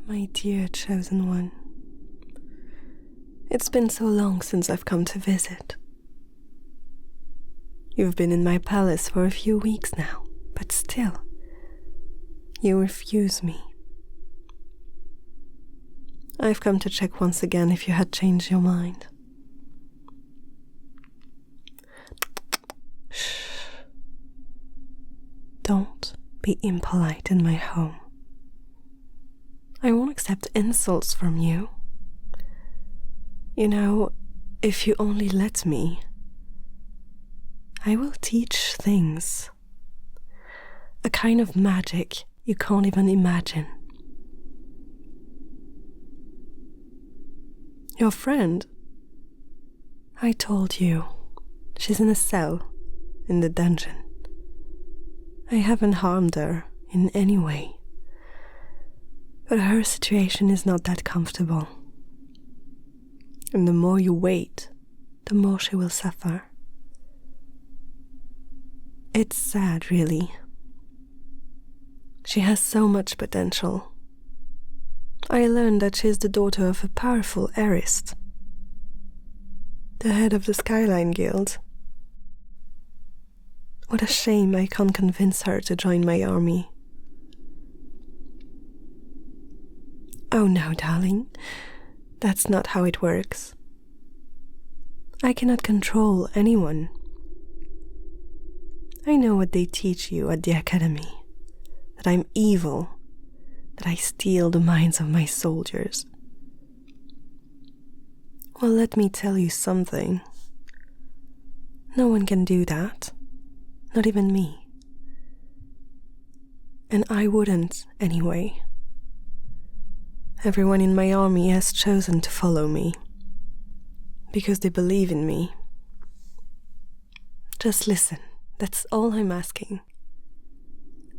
My dear chosen one. It's been so long since I've come to visit. You've been in my palace for a few weeks now, but still, you refuse me. I've come to check once again if you had changed your mind. Shh. Don't be impolite in my home. I won't accept insults from you. You know, if you only let me, I will teach things. A kind of magic you can't even imagine. Your friend, I told you, she's in a cell in the dungeon. I haven't harmed her in any way, but her situation is not that comfortable. And the more you wait, the more she will suffer. It's sad, really. She has so much potential. I learned that she is the daughter of a powerful heiress, the head of the Skyline Guild. What a shame I can't convince her to join my army. Oh no, darling. That's not how it works. I cannot control anyone. I know what they teach you at the academy, that I'm evil, that I steal the minds of my soldiers. Well, let me tell you something. No one can do that, not even me. And I wouldn't anyway. Everyone in my army has chosen to follow me, because they believe in me. Just listen, that's all I'm asking.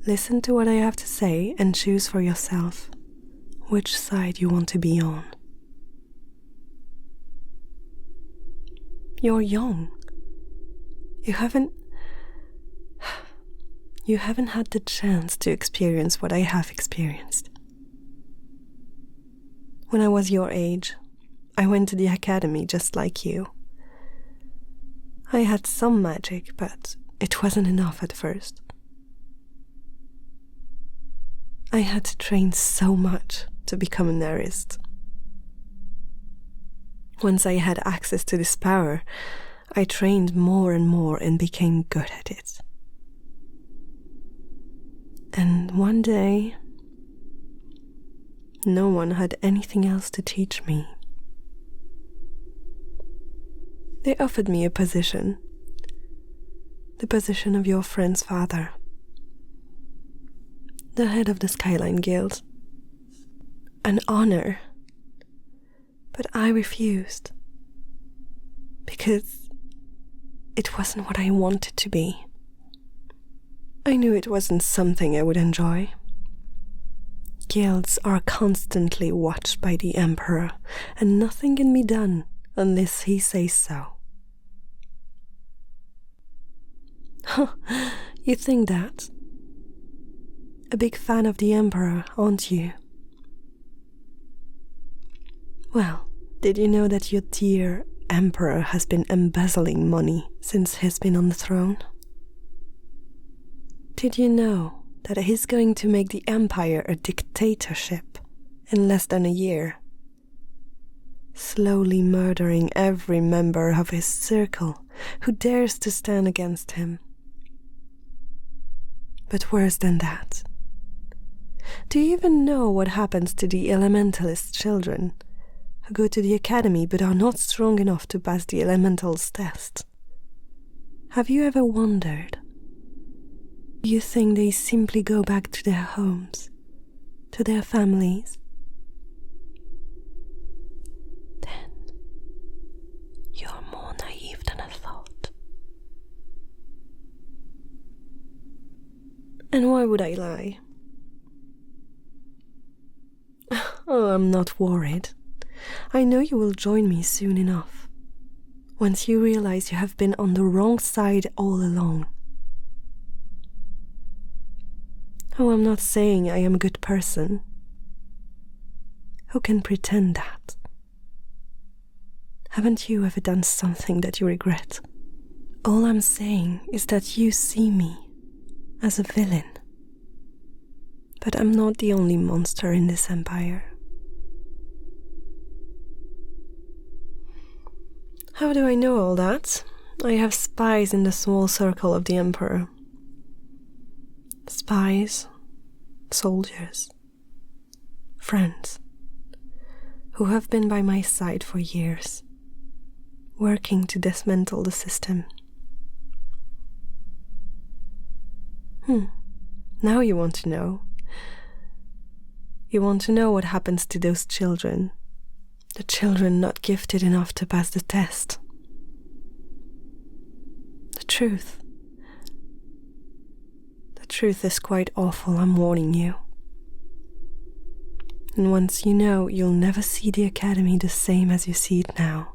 Listen to what I have to say and choose for yourself which side you want to be on. You're young. You haven't had the chance to experience what I have experienced. When I was your age, I went to the academy just like you. I had some magic, but it wasn't enough at first. I had to train so much to become an heiress. Once I had access to this power, I trained more and more and became good at it. And one day, no one had anything else to teach me. They offered me a position, the position of your friend's father, the head of the Skyline Guild. An honor, but I refused, because it wasn't what I wanted to be. I knew it wasn't something I would enjoy. Guilds are constantly watched by the Emperor, and nothing can be done unless he says so. You think that? A big fan of the Emperor, aren't you? Well, did you know that your dear Emperor has been embezzling money since he's been on the throne? Did you know that he's going to make the Empire a dictatorship in less than a year? Slowly murdering every member of his circle who dares to stand against him. But worse than that, do you even know what happens to the elementalist children who go to the academy but are not strong enough to pass the elemental's test? Have you ever wondered? Do you think they simply go back to their homes, to their families? Then you're more naive than I thought. And why would I lie? Oh, I'm not worried. I know you will join me soon enough, once you realize you have been on the wrong side all along. Oh, I'm not saying I am a good person. Who can pretend that? Haven't you ever done something that you regret? All I'm saying is that you see me as a villain. But I'm not the only monster in this empire. How do I know all that? I have spies in the small circle of the Emperor. Spies, soldiers, friends, who have been by my side for years, working to dismantle the system. Now you want to know. You want to know what happens to those children. The children not gifted enough to pass the test. The truth is quite awful, I'm warning you. And once you know, you'll never see the Academy the same as you see it now.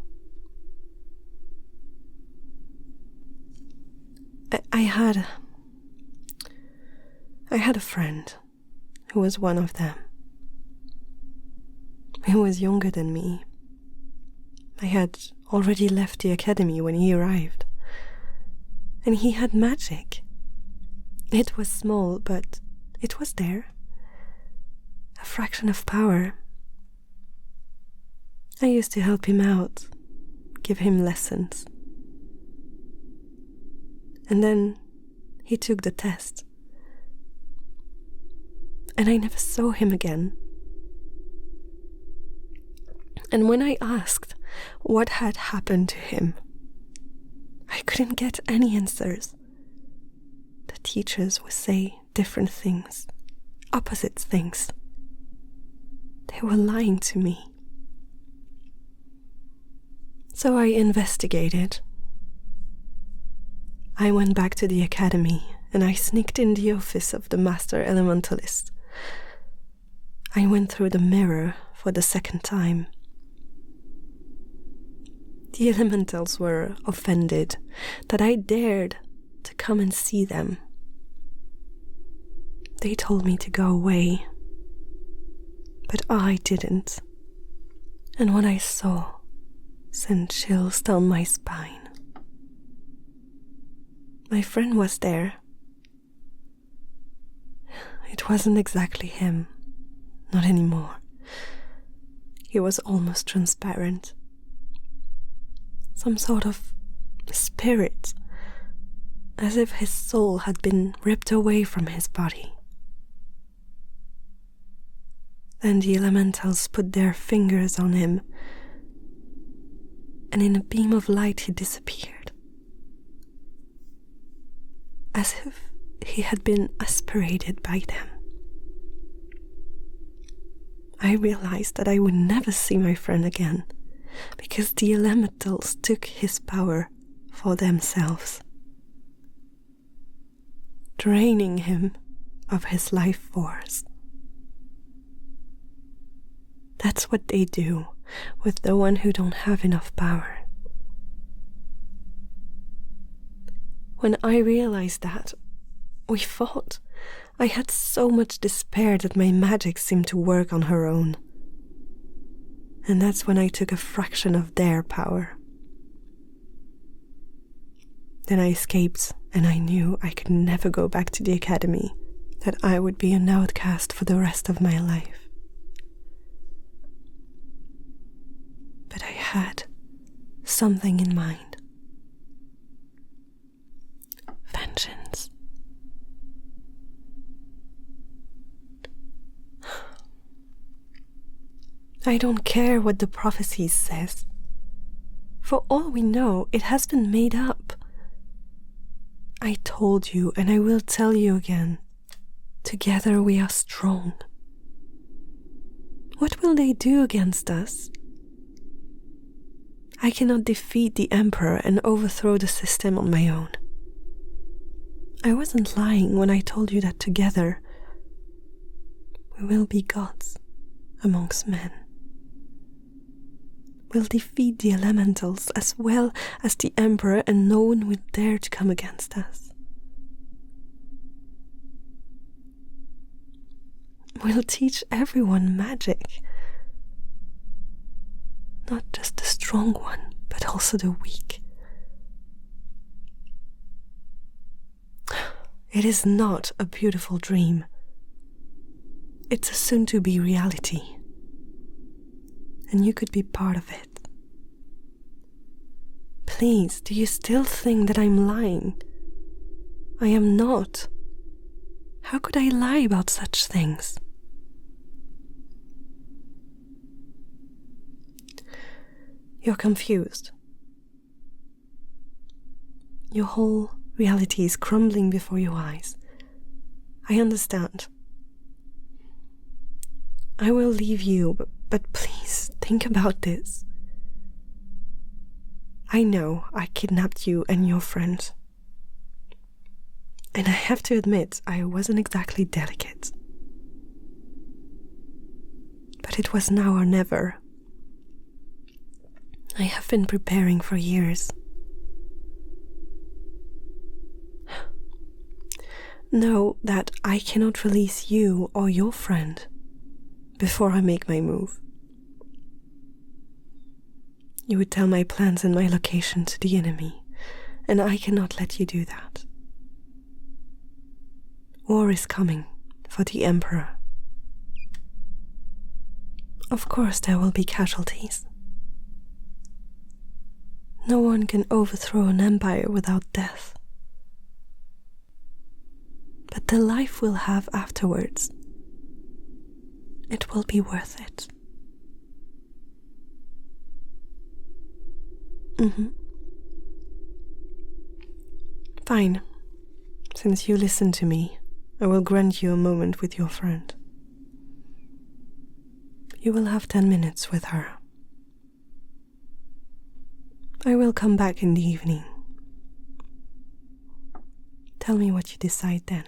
I had a friend who was one of them. He was younger than me. I had already left the Academy when he arrived. And he had magic. It was small, but it was there. A fraction of power. I used to help him out, give him lessons. And then he took the test. And I never saw him again. And when I asked what had happened to him, I couldn't get any answers. The teachers would say different things, opposite things. They were lying to me. So I investigated. I went back to the Academy and I sneaked in the office of the Master Elementalist. I went through the mirror for the second time. The elementals were offended that I dared to come and see them. They told me to go away, but I didn't. And what I saw sent chills down my spine. My friend was there. It wasn't exactly him, not anymore. He was almost transparent. Some sort of spirit, as if his soul had been ripped away from his body. Then the elementals put their fingers on him, and in a beam of light he disappeared. As if he had been aspirated by them. I realized that I would never see my friend again, because the elementals took his power for themselves, draining him of his life force. That's what they do with the one who don't have enough power. When I realized that, we fought. I had so much despair that my magic seemed to work on her own. And that's when I took a fraction of their power. Then I escaped, and I knew I could never go back to the Academy, that I would be an outcast for the rest of my life. But I had something in mind. Vengeance. I don't care what the prophecy says. For all we know, it has been made up. I told you, and I will tell you again. Together we are strong. What will they do against us? I cannot defeat the Emperor and overthrow the system on my own. I wasn't lying when I told you that together we will be gods amongst men. We'll defeat the elementals as well as the Emperor, and no one will dare to come against us. We'll teach everyone magic, strong one, but also the weak. It is not a beautiful dream. It's a soon-to-be reality. And you could be part of it. Please, do you still think that I'm lying? I am not. How could I lie about such things? You're confused. Your whole reality is crumbling before your eyes. I understand. I will leave you, but please think about this. I know I kidnapped you and your friend. And I have to admit, I wasn't exactly delicate. But it was now or never. I have been preparing for years. Know that I cannot release you or your friend before I make my move. You would tell my plans and my location to the enemy, and I cannot let you do that. War is coming for the Emperor. Of course there will be casualties. No one can overthrow an empire without death. But the life we'll have afterwards, it will be worth it. Fine. Since you listened to me, I will grant you a moment with your friend. You will have 10 minutes with her. I will come back in the evening. Tell me what you decide then.